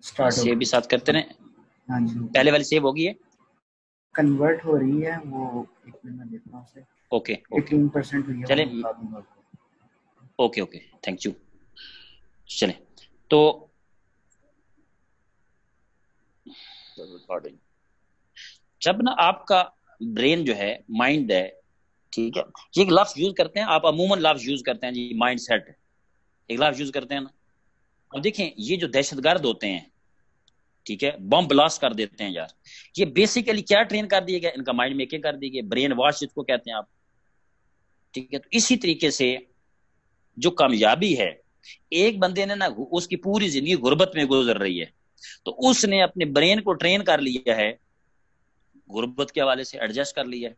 Start ہو save بھی ساتھ کرتے رہیں. ہاں جی پہلے والی سیو ہوگی ہے. کنورٹ ہو رہی ہے وہ، ایک منٹ میں دیکھتا ہوں اسے. اوکے اوکے 18% ہوئی ہے، چلیں. وہ بتا دوں گا آپ کو. Okay okay thank you. چلیں تو جب نا آپ کا برین جو ہے مائنڈ ہے، ٹھیک ہے، یہ ایک لفظ یوز کرتے ہیں آپ عموماً لفظ یوز کرتے ہیں جی مائنڈ سیٹ، ایک لفظ یوز کرتے ہیں نا. اب دیکھیں یہ جو دہشت گرد ہوتے ہیں، ٹھیک ہے، بم بلاسٹ کر دیتے ہیں یار، یہ بیسیکلی کیا ٹرین کر دیے گئے، ان کا مائنڈ میکنگ کر دی گئی، برین واش جس کو کہتے ہیں آپ. ٹھیک ہے، تو اسی طریقے سے جو کامیابی ہے، ایک بندے نے نا اس کی پوری زندگی غربت میں گزر رہی ہے، تو اس نے اپنے برین کو ٹرین کر لیا ہے، غربت کے حوالے سے ایڈجسٹ کر لیا ہے،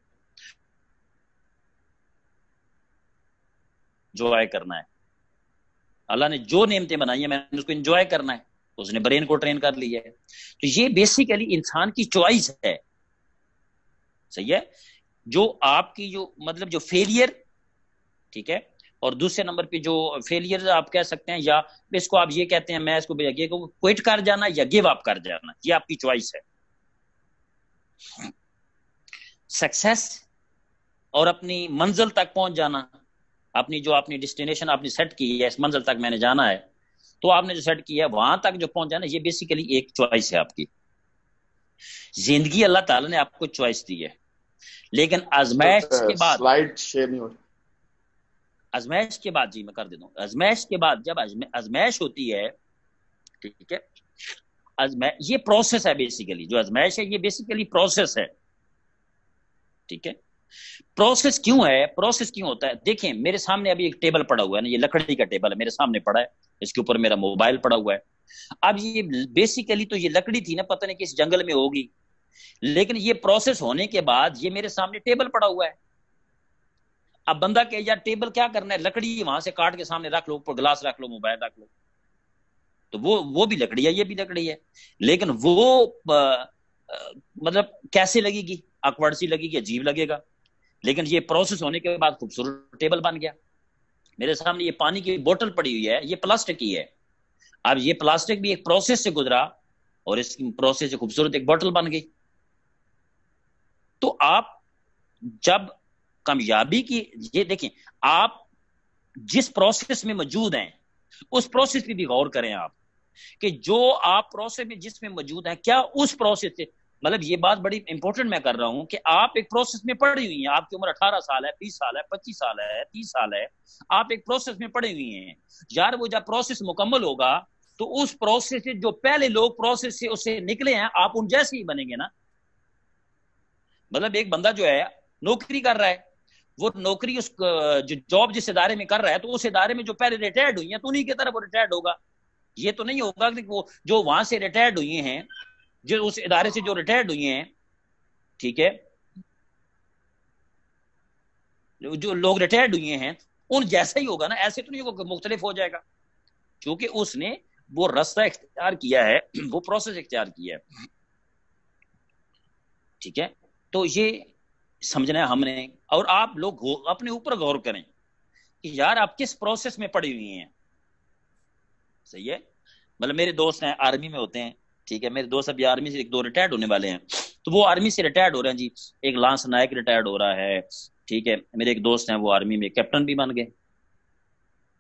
انجوائے کرنا ہے. اللہ نے جو نعمتیں بنائی ہیں میں نے اس کو انجوائے کرنا ہے، اس نے برین کو ٹرین کر لیا ہے. تو یہ بیسیکلی انسان کی چوائس ہے. صحیح ہے. جو آپ کی جو مطلب جو فیلئر، ٹھیک ہے، اور دوسرے نمبر پہ جو فیلئر آپ کہہ سکتے ہیں، یا اس کو آپ یہ کہتے ہیں، میں اس کو کوئٹ کر جانا یا گیو اپ کر جانا، یہ آپ کی چوائس ہے. سکسیس اور اپنی منزل تک پہنچ جانا، اپنی جو اپنی ڈیسٹینیشن آپ نے سیٹ کی ہے، اس منزل تک میں نے جانا ہے، تو آپ نے جو سیٹ کیا ہے وہاں تک جو پہنچ جانا، یہ بیسیکلی ایک چوائس ہے آپ کی. زندگی اللہ تعالیٰ نے آپ کو چوائس دی ہے، لیکن آزمائش کے بعد، سلائیڈ شیئر نہیں ہو رہی. آزمائش کے بعد، جی میں کر دیتا ہوں، آزمائش کے بعد جب آزمائش ہوتی ہے، ٹھیک ہے، یہ پروسیس ہے بیسیکلی، جو آزمائش ہے یہ بیسیکلی پروسیس ہے. ٹھیک ہے، پروسیس کیوں ہے، پروسیس کیوں ہوتا ہے؟ دیکھیں میرے سامنے ابھی ایک ٹیبل پڑا ہوا ہے نا، یہ لکڑی کا ٹیبل ہے میرے سامنے پڑا ہے، اس کے اوپر میرا موبائل پڑا ہوا ہے. اب یہ بیسیکلی تو یہ لکڑی تھی نا، پتہ نہیں کس جنگل میں ہوگی، لیکن یہ پروسیس ہونے کے بعد یہ میرے سامنے ٹیبل پڑا ہوا ہے. اب بندہ کہ یار ٹیبل کیا کرنا ہے، لکڑی وہاں سے کاٹ کے سامنے رکھ لو، اوپر گلاس رکھ لو، موبائل رکھ لو، تو وہ بھی لکڑی ہے، یہ بھی لکڑی ہے، لیکن وہ مطلب کیسے لگے گی، اکوڑ سی لگے گی، عجیب لگے گا. لیکن یہ پروسیس ہونے کے بعد خوبصورت ٹیبل بن گیا. میرے سامنے یہ پانی کی بوتل پڑی ہوئی ہے، یہ پلاسٹک کی ہے. اب یہ پلاسٹک بھی ایک پروسیس سے گزرا اور اس پروسیس سے خوبصورت ایک بوتل بن گئی. تو آپ جب کامیابی کی، یہ دیکھیں آپ جس پروسیس میں موجود ہیں اس پروسیس پہ بھی غور کریں آپ، کہ جو آپ پروسیس میں جس میں موجود ہیں، کیا اس پروسیس سے، مطلب یہ بات بڑی امپورٹنٹ میں کر رہا ہوں کہ آپ ایک پروسیس میں پڑی ہوئی ہیں، آپ کی عمر 18 سال ہے، 20 سال ہے، 25 سال ہے، 30 سال ہے، آپ ایک پروسیس میں پڑے ہوئی ہیں یار. وہ جب پروسیس مکمل ہوگا تو اس پروسیس سے جو پہلے لوگ پروسیس سے اس سے نکلے ہیں، آپ ان جیسے ہی بنیں گے نا. مطلب ایک بندہ جو ہے نوکری کر رہا ہے، وہ نوکری اس جو جاب جس ادارے میں کر رہا ہے، تو اس ادارے میں جو پہلے ریٹائرڈ ہوئی ہیں تو انہی کی طرف وہ ریٹائرڈ ہوگا. یہ تو نہیں ہوگا کہ وہ جو وہاں سے ریٹائرڈ ہوئی ہیں، جو اس ادارے سے جو ریٹائرڈ ہوئی ہیں، ٹھیک ہے، جو لوگ ریٹائرڈ ہوئے ہیں ان جیسا ہی ہوگا نا. ایسے تو نہیں ہوگا کہ مختلف ہو جائے گا، کیونکہ اس نے وہ راستہ اختیار کیا ہے، وہ پروسیس اختیار کیا ہے. ٹھیک ہے، تو یہ سمجھنا ہے ہم نے. اور آپ لوگ اپنے اوپر غور کریں کہ یار آپ کس پروسیس میں پڑی ہوئی ہیں. صحیح ہے. مطلب میرے دوست ہیں آرمی میں ہوتے ہیں، ٹھیک ہے، میرے دوست ابھی آرمی سے ایک دو ریٹائرڈ ہونے والے ہیں، تو وہ آرمی سے ریٹائرڈ ہو رہے ہیں جی. ایک لانس نائک ریٹائرڈ ہو رہا ہے، ٹھیک ہے، میرے ایک دوست ہیں وہ آرمی میں کیپٹن بھی بن گئے.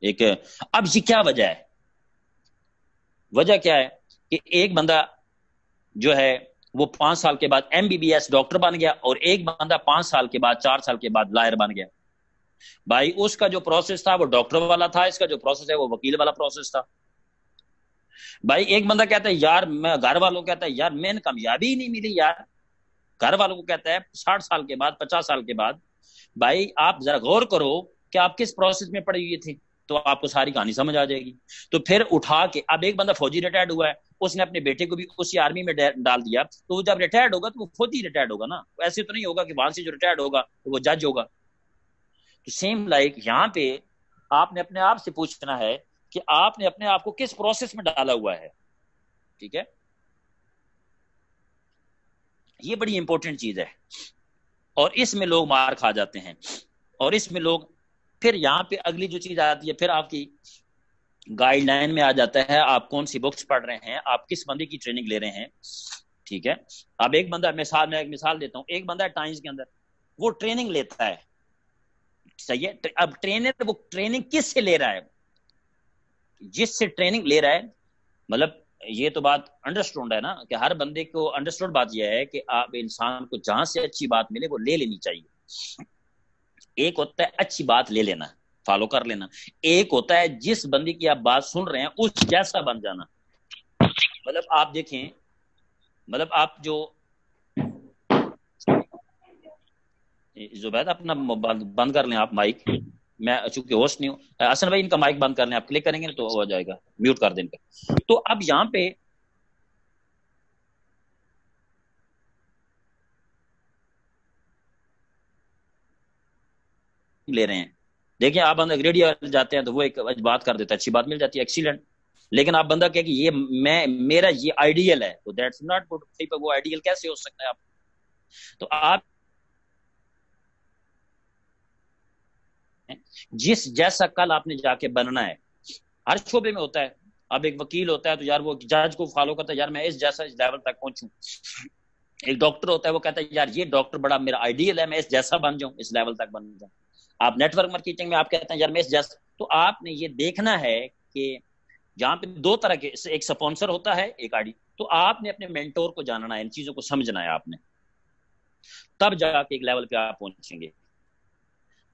ایک اب یہ کیا وجہ ہے، وجہ کیا ہے کہ ایک بندہ جو ہے وہ 5 سال کے بعد MBBS ڈاکٹر بن گیا، اور ایک بندہ 5 سال کے بعد 4 سال کے بعد لائر بن گیا. بھائی اس کا جو پروسیس تھا وہ ڈاکٹر والا تھا، اس کا جو پروسیس ہے وہ وکیل والا پروسیس تھا. بھائی ایک بندہ کہتا ہے یار میں، گھر والوں کہتا ہے یار میں نے کامیابی ہی نہیں ملی یار، گھر والوں کو کہتا ہے 60 سال کے بعد 50 سال کے بعد. بھائی آپ ذرا غور کرو کہ آپ کس پروسیس میں پڑے ہوئے تھے، تو آپ کو ساری کہانی سمجھ آ جائے گی. تو پھر اٹھا کے اب ایک بندہ فوجی ریٹائرڈ ہوا ہے، اس نے اپنے بیٹے کو بھی اسی آرمی میں ڈال دیا، تو وہ جب ریٹائرڈ ہوگا تو وہ خود ہی ریٹائرڈ ہوگا نا. ایسے تو نہیں ہوگا کہ وہاں سے جو ریٹائرڈ ہوگا وہ جج ہوگا. تو سیم لائک یہاں پہ آپ نے اپنے آپ سے پوچھنا ہے کہ آپ نے اپنے آپ کو کس پروسیس میں ڈالا ہوا ہے. ٹھیک ہے، یہ بڑی امپورٹنٹ چیز ہے، اور اس میں لوگ مار کھا جاتے ہیں. اور اس میں لوگ پھر یہاں پہ اگلی جو چیز آتی ہے پھر آپ کی گائیڈ لائن میں آ جاتا ہے آپ کون سی بکس پڑھ رہے ہیں, آپ کس بندے کی ٹریننگ لے رہے ہیں. ٹھیک ہے, اب ایک بندہ, میں ایک مثال دیتا ہوں, ایک بندہ ہے ٹائمز کے اندر, وہ ٹریننگ لیتا ہے, صحیح ہے. اب ٹرینر وہ ٹریننگ کس سے لے رہا ہے؟ جس سے ٹریننگ لے رہا ہے, مطلب یہ تو بات انڈرسٹوڈ ہے نا, کہ ہر بندے کو انڈرسٹوڈ بات یہ ہے کہ آپ انسان کو جہاں سے اچھی بات ملے وہ لے لینی چاہیے. ایک ہوتا ہے اچھی بات لے لینا, فالو کر لینا, ایک ہوتا ہے جس بندے کی آپ بات سن رہے ہیں اس جیسا بن جانا. مطلب آپ دیکھیں, مطلب آپ جو زبید اپنا بند کر لیں آپ مائک, میں چونکہ ہوسٹ نہیں ہوں. حسن بھائی ان کا مائک بند کر لیں, آپ کلک کریں گے تو ہو جائے گا, میوٹ کر دیں ان کا. تو اب یہاں پہ لے رہے ہیں, دیکھیں آپ بندہ ریڈیو جاتے ہیں تو وہ ایک بات کر دیتا ہے, اچھی بات مل جاتی ہے, ایکسیلنٹ. لیکن آپ بندہ کہ یہ میرا یہ آئیڈیل ہے, تو دیٹس ناٹ گڈ. وہ آئیڈیل کیسے ہو سکتا ہے آپ؟ تو آپ جس جیسا کل آپ نے جا کے بننا ہے, ہر شعبے میں ہوتا ہے. اب ایک وکیل ہوتا ہے تو یار وہ جج کو فالو کرتا ہے, یار میں اس جیسا اس لیول تک پہنچوں. ایک ڈاکٹر ہوتا ہے وہ کہتا ہے یار یہ ڈاکٹر بڑا میرا آئیڈیل ہے, میں اس جیسا بن جاؤں, اس لیول تک بن جاؤں. آپ نیٹ ورک مارکیٹنگ میں آپ کہتے ہیں یار میں اس جیسا. تو آپ نے یہ دیکھنا ہے کہ جہاں پہ دو طرح کے, ایک سپانسر ہوتا ہے, ایک آئی ڈی. تو آپ نے اپنے مینٹور کو جاننا ہے, ان چیزوں کو سمجھنا ہے آپ نے, تب جا کے ایک لیول پہ آپ پہنچیں گے,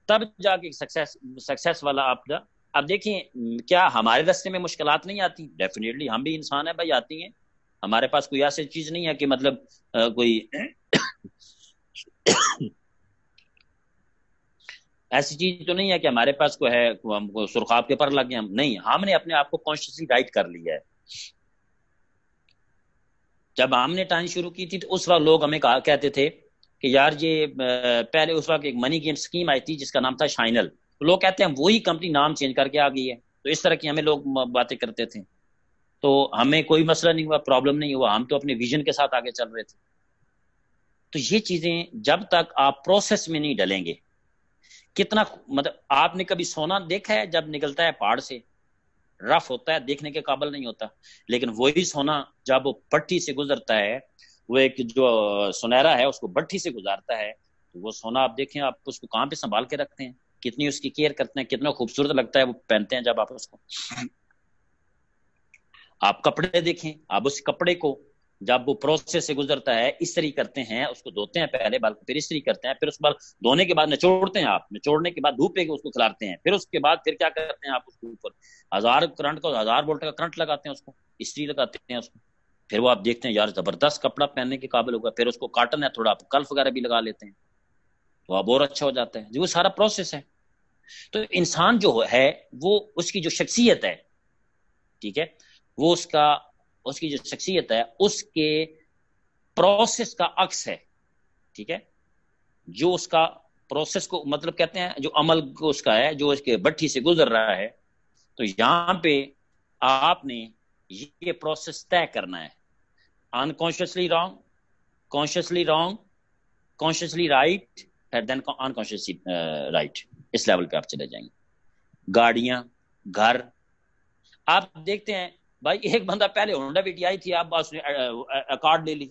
تب جا کے سکسیس والا آپ کا. اب دیکھیں کیا ہمارے راستے میں مشکلات نہیں آتی؟ ڈیفینیٹلی, ہم بھی انسان ہیں بھائی, آتی ہیں. ہمارے پاس کوئی ایسی چیز نہیں ہے کہ مطلب کوئی ایسی چیز تو نہیں ہے کہ ہمارے پاس کوئی ہے ہم کو سرخاب کے پر لگ گئے. ہم نہیں, ہم نے اپنے آپ کو کانشیسلی گائیڈ کر لیا ہے. جب ہم نے ٹائم شروع کی تھی تو اس وقت لوگ ہمیں کہتے تھے کہ یار یہ پہلے اس وقت ایک منی گیم سکیم آئی تھی جس کا نام تھا شائنل. تو لوگ کہتے ہیں وہی کمپنی نام چینج کر کے آ گئی ہے. تو اس طرح کی ہمیں لوگ باتیں کرتے تھے. تو ہمیں کوئی مسئلہ نہیں ہوا, پرابلم نہیں ہوا, ہم تو اپنے ویژن کے ساتھ آگے چل رہے تھے. تو یہ چیزیں جب تک آپ پروسیس میں نہیں ڈلیں گے, کتنا مطلب آپ نے کبھی سونا دیکھا ہے جب نکلتا ہے پہاڑ سے, رف ہوتا ہے, دیکھنے کے قابل نہیں ہوتا. لیکن وہی سونا جب وہ بھٹی سے گزرتا ہے, وہ ایک جو سنہرا ہے اس کو بھٹی سے گزارتا ہے, تو وہ سونا آپ دیکھیں, آپ اس کو کہاں پہ سنبھال کے رکھتے ہیں, کتنی اس کی کیئر کرتے ہیں, کتنا خوبصورت لگتا ہے وہ پہنتے ہیں جب آپ اس کو. آپ کپڑے دیکھیں, آپ اس کپڑے کو جب وہ پروسیس سے گزرتا ہے استری کرتے ہیں, اس کو دھوتے ہیں پہلے, بلکہ پھر استری کرتے ہیں, پھر اس پر دھونے کے بعد نچوڑتے ہیں, آپ نچوڑنے کے بعد دھوپ پہ اس کو کھلارتے ہیں, پھر اس کے بعد پھر کیا کرتے ہیں آپ اس کے اوپر 1000 کرنٹ کا 1000 وولٹ کا کرنٹ لگاتے ہیں, اس کو استری لگاتے ہیں اس کو. پھر وہ آپ دیکھتے ہیں یار زبردست کپڑا پہننے کے قابل ہوگا, پھر اس کو کاٹن ہے تھوڑا کلف وغیرہ بھی لگا لیتے ہیں تو اب اور اچھا ہو جاتا ہے. وہ سارا پروسیس ہے. تو انسان جو ہے وہ اس کی جو شخصیت ہے, ٹھیک ہے, وہ اس کی جو شخصیت ہے اس کے پروسیس کا عکس ہے. ٹھیک ہے, جو اس کا پروسیس کو مطلب کہتے ہیں جو عمل کو اس کا ہے, جو اس کے بھٹی سے گزر رہا ہے. تو یہاں پہ آپ نے یہ پروسیس طے کرنا ہے, unconsciously wrong, consciously wrong, consciously right, then unconsciously right. اس لیول پہ آپ چلے جائیں گے. گاڑیاں, گھر, آپ دیکھتے ہیں بھائی ایک بندہ پہلے ہونڈا وی ٹی آئی تھی, اب اس نے اکارڈ لے لی,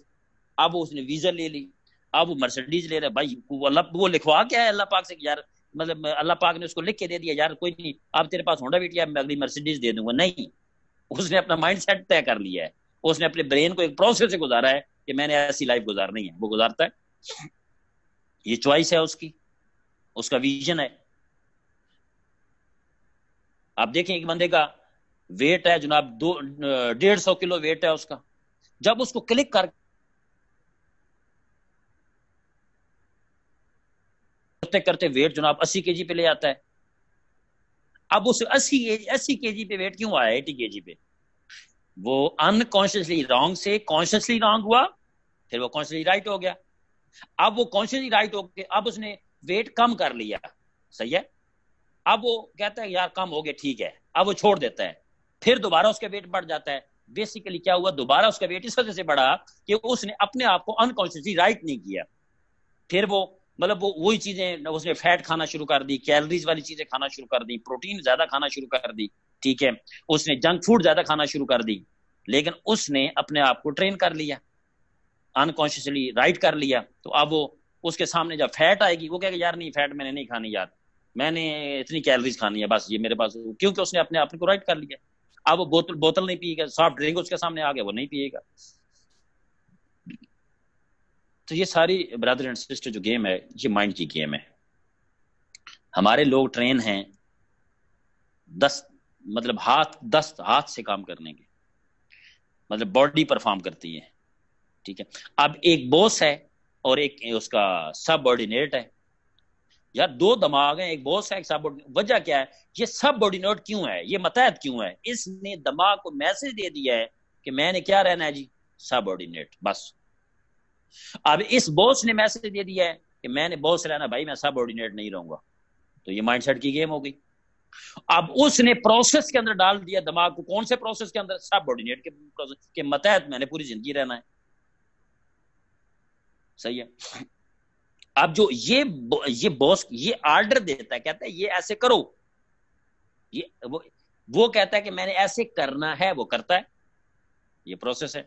اب اس نے ویزا لے لی, اب وہ مرسڈیز لے رہا ہے. بھائی وہ لکھوا کیا ہے اللہ پاک سے, یار مطلب اللہ پاک نے اس کو لکھ کے دے دیا یار کوئی نہیں اب تیرے پاس ہونڈا وی ٹی آئی, میں اگلی مرسڈیز دے دوں گا. نہیں, اس نے اپنا مائنڈ سیٹ طے کر لیا ہے, اس نے اپنے برین کو ایک پروسیس سے گزارا ہے کہ میں نے ایسی لائف گزارنی ہے, وہ گزارتا ہے. یہ چوائس ہے اس کی, اس کا ویژن ہے. آپ دیکھیں ایک بندے کا ویٹ ہے جناب 150 کلو ویٹ ہے اس کا, جب اس کو کلک کر کرتے کرتے ویٹ جناب 80 کے جی پہ لے آتا ہے. اب اس 80 کے جی پہ ویٹ کیوں آیا 80 کے جی پہ؟ وہ انکانشیسلی رانگ سے کانشیسلی رانگ ہوا, پھر وہ کانشیسلی رائٹ ہو گیا. اب وہ کانشیسلی رائٹ ہو گیا, اب اس نے ویٹ کم کر لیا, صحیح ہے, اب وہ کہتا ہے یار کم ہو گیا ٹھیک ہے, اب وہ چھوڑ دیتا ہے, پھر دوبارہ اس کا ویٹ بڑھ جاتا ہے. بیسیکلی کیا ہوا, دوبارہ اس کا ویٹ اس وجہ سے بڑھا کہ اس نے اپنے آپ کو انکانشیسلی رائٹ نہیں کیا. پھر وہ مطلب وہی چیزیں اس نے فیٹ کھانا شروع کر دی, کیلریز والی چیزیں کھانا شروع کر دی, پروٹین زیادہ کھانا شروع کر دی. ٹھیک ہے, اس نے جنک فوڈ زیادہ کھانا شروع کر دی, لیکن اس نے اپنے آپ کو ٹرین کر لیا, انکانشیسلی رائٹ کر لیا. تو اب وہ اس کے سامنے جب فیٹ آئے گی وہ کہے گا یار نہیں فیٹ میں نے نہیں کھانی, یار میں نے اتنی کیلریز کھانی ہے بس, یہ میرے پاس, کیونکہ اس نے اپنے آپ کو رائٹ کر لیا. اب وہ بوتل نہیں پیے گا, سافٹ ڈرنک اس کے سامنے آ گیا وہ نہیں پیے گا. تو یہ ساری برادر اینڈ سسٹر جو گیم ہے یہ مائنڈ کی گیم ہے. ہمارے لوگ ٹرین ہیں 10 مطلب ہاتھ سے کام کرنے کے, مطلب باڈی پرفارم کرتی ہے, ٹھیک ہے. اب ایک باس ہے اور ایک اس کا سب آرڈینیٹ ہے. یار دو دماغ ہیں, ایک باس ہے ایک سب آرڈینیٹ. وجہ کیا ہے, یہ سب آرڈینیٹ کیوں ہے, یہ متحد کیوں ہے؟ اس نے دماغ کو میسج دے دیا ہے کہ میں نے کیا رہنا ہے جی, سب آرڈینیٹ بس. اب اس باس نے میسج دے دیا ہے کہ میں نے باس رہنا, بھائی میں سب آرڈینیٹ نہیں رہوں گا. تو یہ مائنڈ سیٹ کی گیم ہو گئی. اب اس نے پروسیس کے اندر ڈال دیا دماغ کو, کون سے پروسیس کے اندر, سب آرڈینیٹ کے پروسیس کے متحد میں نے پوری زندگی رہنا ہے. صحیح ہے. اب جو یہ باس یہ آرڈر دیتا ہے, کہتا ہے یہ ایسے کرو, یہ وہ کہتا ہے کہ میں نے ایسے کرنا ہے, وہ کرتا ہے, یہ پروسیس ہے.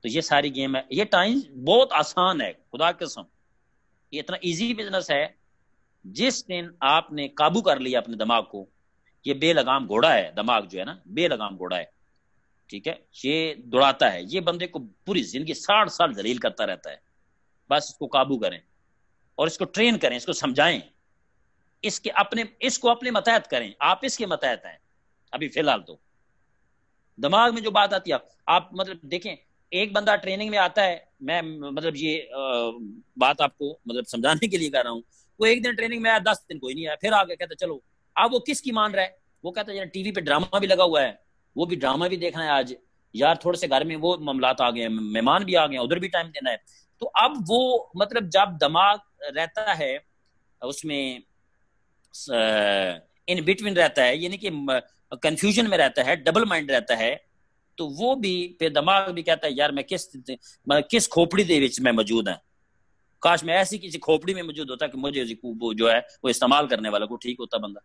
تو یہ ساری گیم ہے. یہ ٹائم بہت آسان ہے, خدا کی قسم یہ اتنا ایزی بزنس ہے. جس دن آپ نے قابو کر لیا اپنے دماغ کو, یہ بے لگام گھوڑا ہے دماغ جو ہے نا, بے لگام گھوڑا ہے, ٹھیک ہے, یہ دوڑاتا ہے, یہ بندے کو پوری زندگی 60 سال ذلیل کرتا رہتا ہے. بس اس کو قابو کریں اور اس کو ٹرین کریں, اس کو سمجھائیں, اس کو اپنے متحد کریں. آپ اس کے متحد ہیں ابھی فی الحال. تو دماغ میں جو بات آتی ہے, آپ مطلب دیکھیں ایک بندہ ٹریننگ میں آتا ہے, میں مطلب یہ بات آپ کو مطلب سمجھانے کے لیے کر رہا ہوں. وہ ایک دن ٹریننگ میں آیا, 10 دن کوئی نہیں آیا, پھر آگے کہتا چلو. اب وہ کس کی مان رہا ہے, وہ کہتا ہے ٹی وی پہ ڈرامہ بھی لگا ہوا ہے, وہ بھی ڈرامہ بھی دیکھنا ہے آج, یار تھوڑے سے گھر میں وہ معاملات آ گئے ہیں, مہمان بھی آ گئے ہیں, ادھر بھی ٹائم دینا ہے. تو اب وہ مطلب جب دماغ رہتا ہے اس میں ان بٹوین رہتا ہے, یعنی کہ کنفیوژن میں رہتا ہے, ڈبل مائنڈ رہتا ہے, تو وہ بھی پھر دماغ بھی کہتا ہے یار میں کس کھوپڑی دے وچ میں موجود ہیں, کاش میں ایسی کسی کھوپڑی میں موجود ہوتا کہ مجھے جو ہے وہ استعمال کرنے والا کو ٹھیک ہوتا بندہ.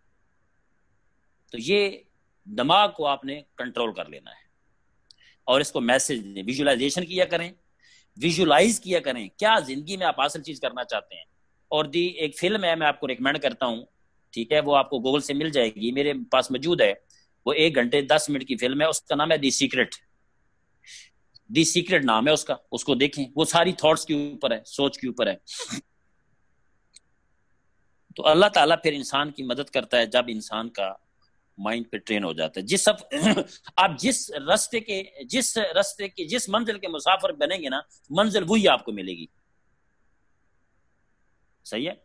تو یہ دماغ کو آپ نے کنٹرول کر لینا ہے اور اس کو میسج دیں, ویژولائزیشن کیا کریں, ویژولائز کیا کریں کیا زندگی میں آپ اصل چیز کرنا چاہتے ہیں. اور ایک فلم ہے, میں آپ کو ریکمینڈ کرتا ہوں, ٹھیک ہے, وہ آپ کو گوگل سے مل جائے گی, میرے پاس موجود ہے, وہ 1 گھنٹے 10 منٹ کی فلم ہے, اس کا نام ہے دی سیکرٹ. دی سیکرٹ نام ہے اس کا, اس کو دیکھیں, وہ ساری تھاٹس کے اوپر ہے, سوچ کے اوپر ہے. تو اللہ تعالیٰ پھر انسان کی مدد کرتا ہے جب انسان کا مائنڈ پہ ٹرین ہو جاتا ہے. آپ جس منزل کے مسافر بنیں گے نا, منزل وہی آپ کو ملے گی. صحیح ہے.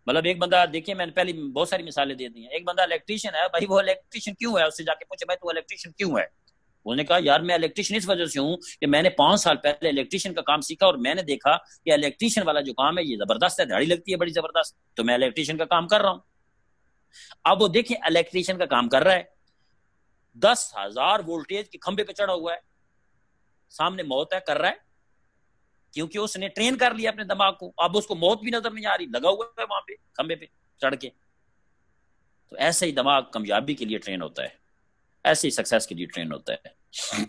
مطلب ایک بندہ دیکھیے, میں نے پہلے بہت ساری مثالیں دے دی ہیں. ایک بندہ الیکٹریشین ہے, بھائی وہ الیکٹریشین کیوں ہے, اس سے جا کے پوچھے بھائی تو الیکٹریشین کیوں ہے. انہوں نے کہا یار میں الیکٹریشین اس وجہ سے ہوں کہ میں نے 5 سال پہلے الیکٹریشین کا کام سیکھا, اور میں نے دیکھا کہ الیکٹریشین والا جو کام ہے یہ زبردست ہے, دھاڑی لگتی ہے بڑی زبردست, تو میں الیکٹریشین کا کام کر رہا ہوں. اب وہ دیکھیں الیکٹریشین کا کام کر رہا ہے, 10,000 وولٹیج کے کھمبے پہ چڑھا ہوا ہے, سامنے موت ہے, کر رہا ہے, کیونکہ اس نے ٹرین کر لیا اپنے دماغ کو. اب اس کو موت بھی نظر نہیں آ رہی, لگا ہوا ہے وہاں پہ کھمبے پہ چڑھ کے. تو ایسے ہی دماغ کامیابی کے لیے ٹرین ہوتا ہے, ایسے ہی سکسیس کے لیے ٹرین ہوتا ہے,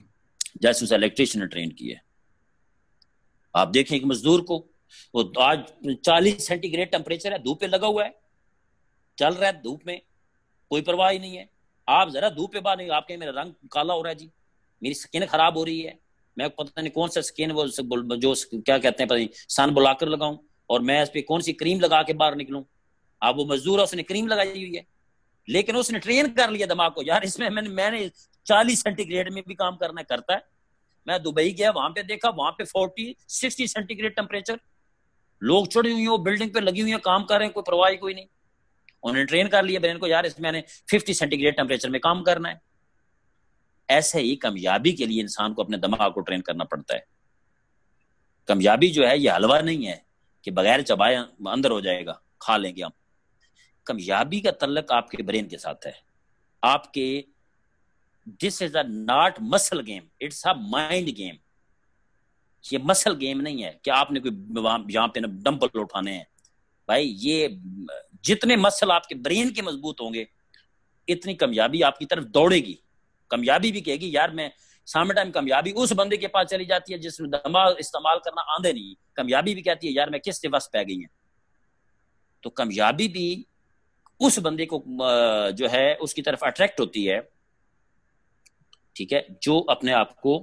جیسے اسے الیکٹریشین نے ٹرین کیا ہے. آپ دیکھیں کہ مزدور کو, وہ آج 40 سینٹی گریڈ ٹیمپریچر ہے, دھوپ پہ لگا ہوا ہے, چل رہا ہے دھوپ میں, کوئی پرواہ ہی نہیں ہے. آپ ذرا دھوپ پہ باہر نہیں, آپ کے میرا رنگ کالا ہو رہا ہے جی, میری سکن خراب ہو رہی ہے, میں پتہ نہیں کون سا سکن وہ جو کیا کہتے ہیں پتہ نہیں سن بلاکر لگاؤں, اور میں اس پہ کون سی کریم لگا کے باہر نکلوں. اب وہ مزدور ہے, اس نے کریم لگائی ہوئی ہے, لیکن اس نے ٹرین کر لیا دماغ کو, یار اس میں میں نے 40 سینٹی گریڈ میں بھی کام کرنا کرتا ہے. میں دبئی گیا, وہاں پہ دیکھا, وہاں پہ 40-60 سینٹی گریڈ ٹیمپریچر, لوگ چڑھی ہوئی ہیں, بلڈنگ پہ لگی ہوئی ہیں, کام کر رہے ہیں, کوئی پرواہ کوئی نہیں. انہوں نے ٹرین کر لیا برین کو, یار اس میں نے 50 سینٹی گریڈ ٹیمپریچر میں کام کرنا ہے. ایسے ہی کامیابی کے لیے انسان کو اپنے دماغ کو ٹرین کرنا پڑتا ہے. کامیابی جو ہے یہ حلوہ نہیں ہے کہ بغیر چبائے اندر ہو جائے گا, کھا لیں گے ہم. کامیابی کا تعلق آپ کے برین کے ساتھ ہے. آپ کے this is a not muscle game, it's a mind game. یہ مسل گیم نہیں ہے کہ آپ نے کوئی یہاں پہ ڈمبل اٹھانے ہیں. بھائی یہ جتنے مسل آپ کے برین کے مضبوط ہوں گے اتنی کامیابی آپ کی طرف دوڑے گی. کامیابی بھی کہے گی یار میں سامنے ٹائم کامیابی اس بندے کے پاس چلی جاتی ہے جس میں دماغ استعمال کرنا آندے نہیں. کامیابی بھی کہتی ہے یار میں کس سے بس پہ گئی ہیں. تو کامیابی بھی اس بندے کو جو ہے اس کی طرف اٹریکٹ ہوتی ہے, ٹھیک ہے, جو اپنے آپ کو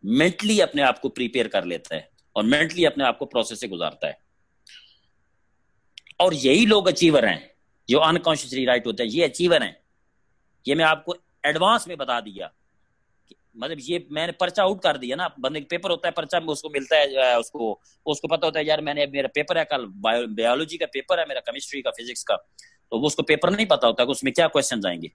مینٹلی اپنے آپ کو پریپیئر کر لیتا ہے اور مینٹلی اپنے آپ کو پروسیس سے گزارتا ہے. اور یہی لوگ اچیور ہیں جو انکانشیسلی رائٹ ہوتے ہیں. یہ اچیور ہیں, یہ میں آپ کو ایڈوانس میں بتا دیا. مطلب یہ میں نے پرچہ آؤٹ کر دیا نا. بندے کا پیپر ہوتا ہے, پرچہ اس کو ملتا ہے, اس کو پتا ہوتا ہے یار میں نے میرا پیپر ہے کل بایولوجی کا پیپر ہے میرا, کیمسٹری کا, فزکس کا, تو اس کو پیپر نہیں پتا ہوتا کہ اس میں کیا کوشچنز آئیں گے.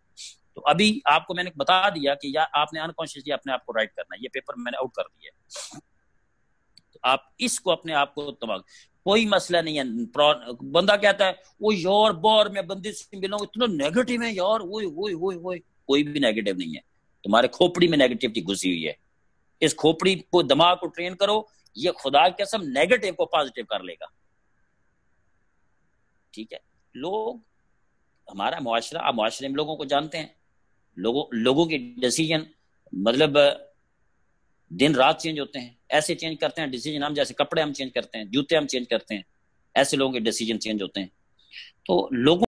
تو ابھی آپ کو میں نے بتا دیا کہ یا آپ نے انکانشیسلی اپنے آپ کو رائٹ کرنا ہے. یہ پیپر میں نے آؤٹ کر دیا ہے. تو آپ اس کو اپنے آپ کو دماغ, کوئی مسئلہ نہیں ہے. بندہ کہتا ہے وہ یار بار میں بندے سے ملا ہوں اتنا نیگیٹو ہے یار, وہی کوئی بھی نیگیٹو نہیں ہے. تمہارے کھوپڑی میں نیگیٹیوٹی گھسی ہوئی ہے. اس کھوپڑی کو دماغ کو ٹرین کرو, یہ خدا کی قسم نیگیٹو کو پازیٹیو کر لے گا. ٹھیک ہے. لوگ ہمارا معاشرہ, آپ معاشرے میں لوگوں کو جانتے ہیں, لوگوں کے ڈیسیجن مطلب دن رات چینج ہوتے ہیں. ایسے چینج کرتے ہیں ڈیسیجن, ہم جیسے کپڑے ہم چینج کرتے ہیں, جوتے ہم چینج کرتے ہیں, ایسے لوگوں کے ڈیسیجن چینج ہوتے ہیں. تو لوگوں